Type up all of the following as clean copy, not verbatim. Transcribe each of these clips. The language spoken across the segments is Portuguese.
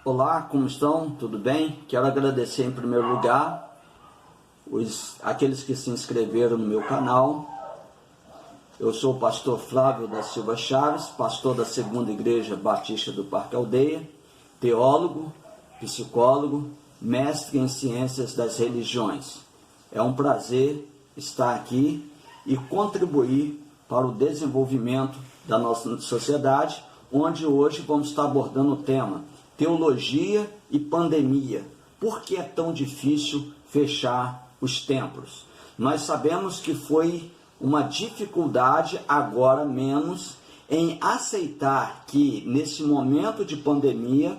Olá, como estão? Tudo bem? Quero agradecer em primeiro lugar aqueles que se inscreveram no meu canal. Eu sou o pastor Flávio da Silva Chaves, pastor da Segunda Igreja Batista do Parque Aldeia, teólogo, psicólogo, mestre em ciências das religiões. É um prazer estar aqui e contribuir para o desenvolvimento da nossa sociedade, onde hoje vamos estar abordando o tema teologia e pandemia. Por que é tão difícil fechar os templos? Nós sabemos que foi uma dificuldade, agora menos, em aceitar que nesse momento de pandemia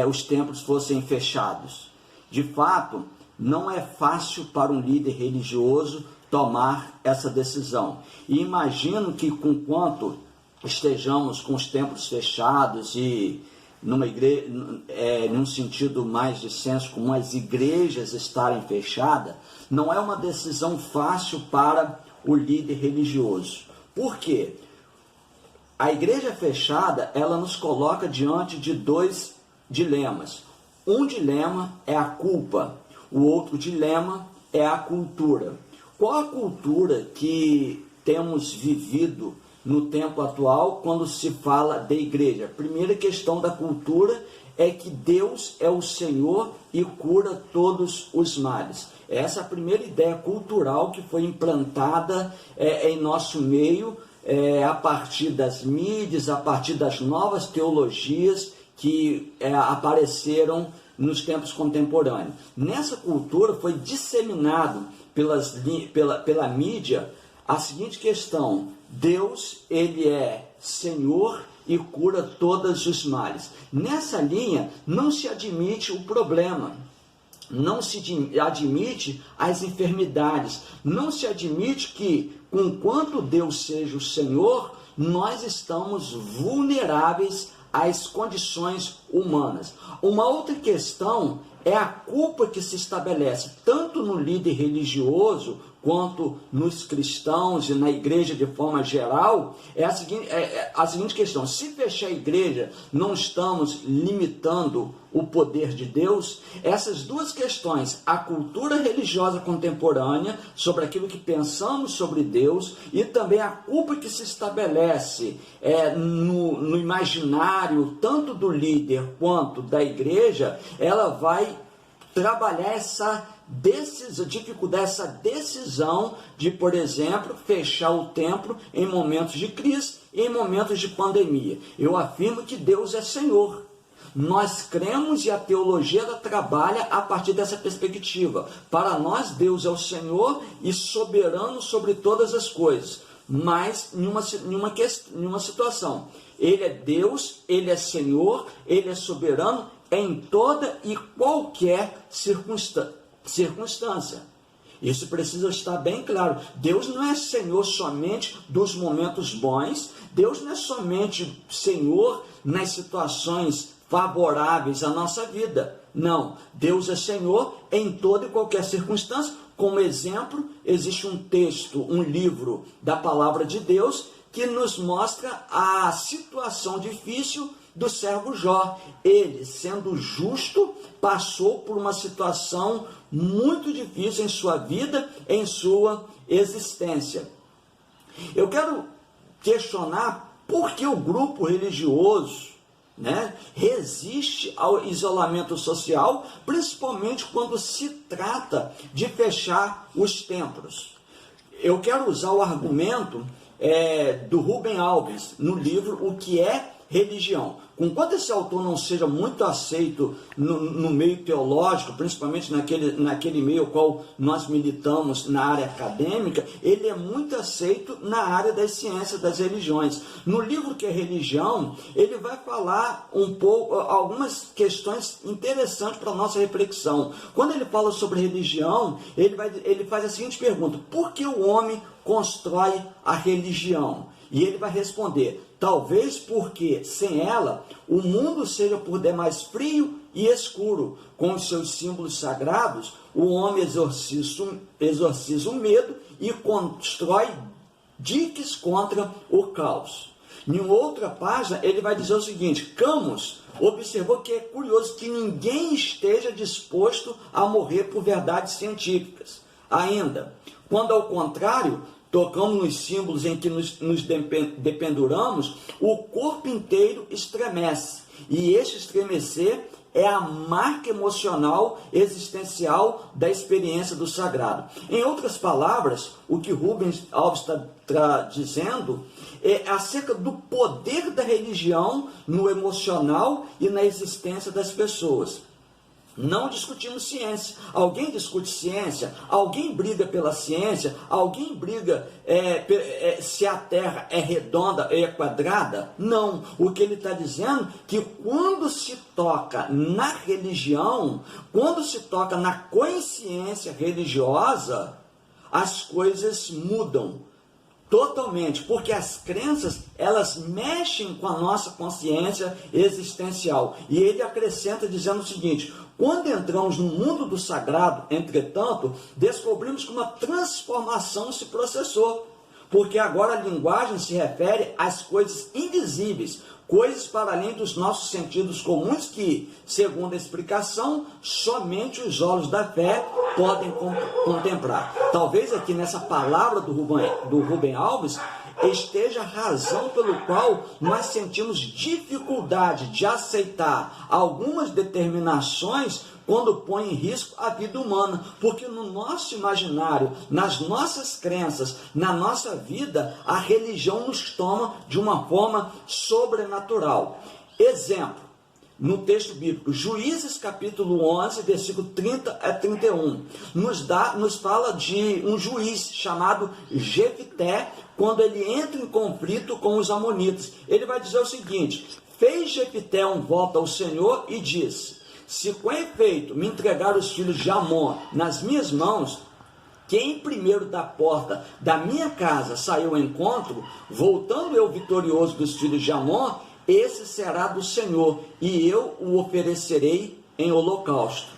os templos fossem fechados. De fato, não é fácil para um líder religioso tomar essa decisão. E imagino que conquanto estejamos com os templos fechados e num sentido mais de senso comum, as igrejas estarem fechadas, não é uma decisão fácil para o líder religioso. Por quê? A igreja fechada, ela nos coloca diante de dois dilemas. Um dilema é a culpa, o outro dilema é a cultura. Qual a cultura que temos vivido no tempo atual quando se fala de igreja? A primeira questão da cultura é que Deus é o Senhor e cura todos os males. Essa é a primeira ideia cultural que foi implantada em nosso meio, a partir das mídias, a partir das novas teologias que apareceram nos tempos contemporâneos. Nessa cultura foi disseminado pela mídia a seguinte questão: Deus, ele é Senhor e cura todos os males. Nessa linha não se admite o problema, não se admite as enfermidades, não se admite que, enquanto Deus seja o Senhor, nós estamos vulneráveis às condições humanas. Uma outra questão é a culpa que se estabelece tanto no líder religioso quanto nos cristãos e na igreja de forma geral. É a seguinte questão: se fechar a igreja, não estamos limitando o poder de Deus? Essas duas questões, a cultura religiosa contemporânea, sobre aquilo que pensamos sobre Deus, e também a culpa que se estabelece no imaginário, tanto do líder quanto da igreja, ela vai trabalhar essa decisão de, por exemplo, fechar o templo em momentos de crise e em momentos de pandemia. Eu afirmo que Deus é Senhor. Nós cremos e a teologia ela trabalha a partir dessa perspectiva. Para nós, Deus é o Senhor e soberano sobre todas as coisas. Mas, em uma situação, Ele é Deus, Ele é Senhor, Ele é soberano em toda e qualquer circunstância. Isso precisa estar bem claro. Deus não é Senhor somente dos momentos bons, Deus não é somente Senhor nas situações favoráveis à nossa vida. Não, Deus é Senhor em toda e qualquer circunstância. Como exemplo, existe um texto, um livro da palavra de Deus que nos mostra a situação difícil do servo Jó. Ele, sendo justo, passou por uma situação muito difícil em sua vida, em sua existência. Eu quero questionar por que o grupo religioso resiste ao isolamento social, principalmente quando se trata de fechar os templos. Eu quero usar o argumento do Rubem Alves, no livro O que é Religião. Conquanto esse autor não seja muito aceito no meio teológico, principalmente naquele meio ao qual nós militamos na área acadêmica, ele é muito aceito na área das ciências das religiões. No livro que é Religião, ele vai falar um pouco, algumas questões interessantes para a nossa reflexão. Quando ele fala sobre religião, ele faz a seguinte pergunta: por que o homem constrói a religião? E ele vai responder: talvez porque sem ela o mundo seja por demais frio e escuro. Com os seus símbolos sagrados, o homem exorciza o medo e constrói diques contra o caos. Em outra página, ele vai dizer o seguinte: Camus, observou que é curioso que ninguém esteja disposto a morrer por verdades científicas. Ainda, quando ao contrário, tocamos nos símbolos em que nos dependuramos, o corpo inteiro estremece. E este estremecer é a marca emocional existencial da experiência do sagrado. Em outras palavras, o que Rubens Alves está dizendo é acerca do poder da religião no emocional e na existência das pessoas. Não discutimos ciência. Alguém discute ciência? Alguém briga pela ciência? Alguém briga se a Terra é redonda ou é quadrada? Não. O que ele está dizendo é que quando se toca na religião, quando se toca na consciência religiosa, as coisas mudam totalmente, porque as crenças, elas mexem com a nossa consciência existencial. E ele acrescenta dizendo o seguinte: quando entramos no mundo do sagrado, entretanto, descobrimos que uma transformação se processou, porque agora a linguagem se refere às coisas invisíveis, coisas para além dos nossos sentidos comuns que, segundo a explicação, somente os olhos da fé podem contemplar. Talvez aqui nessa palavra do Rubem Alves esteja a razão pelo qual nós sentimos dificuldade de aceitar algumas determinações quando põe em risco a vida humana, porque no nosso imaginário, nas nossas crenças, na nossa vida, a religião nos toma de uma forma sobrenatural. Exemplo, no texto bíblico, Juízes capítulo 11, versículo 30 a 31, nos fala de um juiz chamado Jefté, quando ele entra em conflito com os amonitas. Ele vai dizer o seguinte: fez Jefté um voto ao Senhor e disse: se com efeito me entregar os filhos de Amon nas minhas mãos, quem primeiro da porta da minha casa saiu ao encontro, voltando eu vitorioso dos filhos de Amon, esse será do Senhor, e eu o oferecerei em holocausto.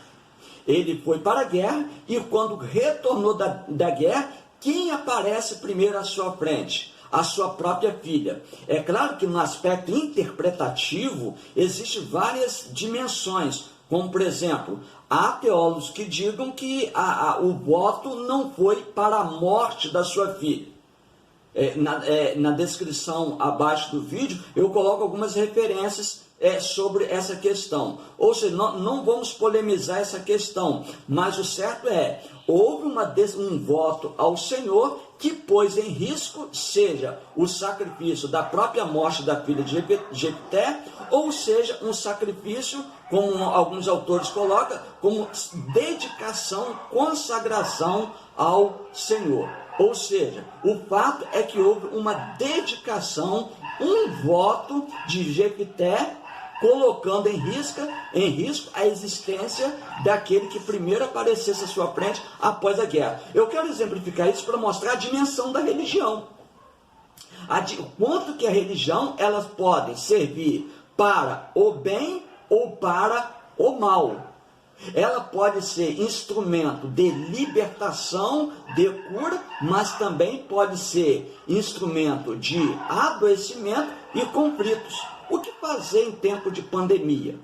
Ele foi para a guerra, e quando retornou da guerra, quem aparece primeiro à sua frente? A sua própria filha. É claro que no aspecto interpretativo, existem várias dimensões, como por exemplo, há teólogos que digam que o voto não foi para a morte da sua filha. Na descrição abaixo do vídeo, eu coloco algumas referências sobre essa questão. Ou seja, não vamos polemizar essa questão, mas o certo houve um voto ao Senhor que pôs em risco, seja o sacrifício da própria morte da filha de Jefté, ou seja, um sacrifício, como alguns autores colocam, como dedicação, consagração ao Senhor. Ou seja, o fato é que houve uma dedicação, um voto de Jefté, colocando em risco a existência daquele que primeiro aparecesse à sua frente após a guerra. Eu quero exemplificar isso para mostrar a dimensão da religião. O quanto que a religião, elas podem servir para o bem ou para o mal. Ela pode ser instrumento de libertação, de cura, mas também pode ser instrumento de adoecimento e conflitos. O que fazer em tempo de pandemia?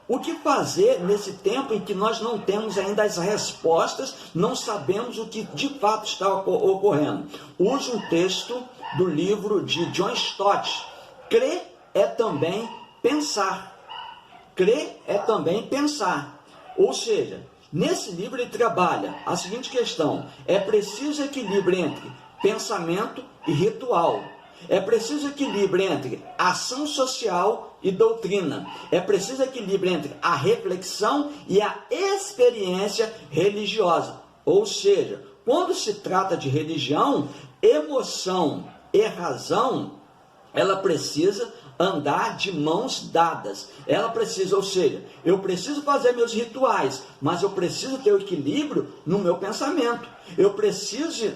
O que fazer nesse tempo em que nós não temos ainda as respostas, não sabemos o que de fato está ocorrendo? Use um texto do livro de John Stott. Crer é também pensar. Crer é também pensar. Ou seja, nesse livro ele trabalha a seguinte questão: é preciso equilíbrio entre pensamento e ritual. É preciso equilíbrio entre ação social e doutrina. É preciso equilíbrio entre a reflexão e a experiência religiosa. Ou seja, quando se trata de religião, emoção e razão, ela precisa andar de mãos dadas. Ela precisa, ou seja, eu preciso fazer meus rituais, mas eu preciso ter o equilíbrio no meu pensamento. Eu preciso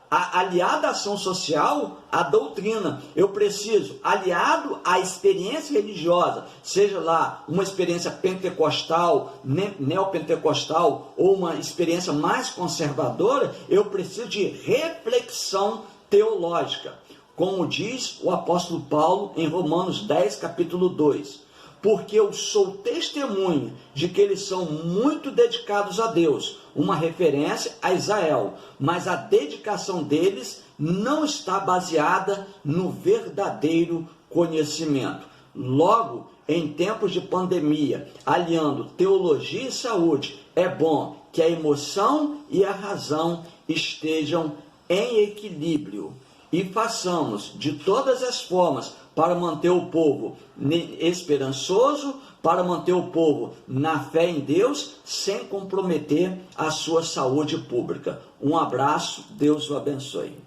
aliado à ação social, à doutrina. Eu preciso, aliado à experiência religiosa, seja lá uma experiência pentecostal, neopentecostal, ou uma experiência mais conservadora, eu preciso de reflexão teológica. Como diz o apóstolo Paulo em Romanos 10, capítulo 2. porque eu sou testemunho de que eles são muito dedicados a Deus, uma referência a Israel, mas a dedicação deles não está baseada no verdadeiro conhecimento. Logo, em tempos de pandemia, aliando teologia e saúde, é bom que a emoção e a razão estejam em equilíbrio e façamos de todas as formas para manter o povo esperançoso, para manter o povo na fé em Deus, sem comprometer a sua saúde pública. Um abraço, Deus o abençoe.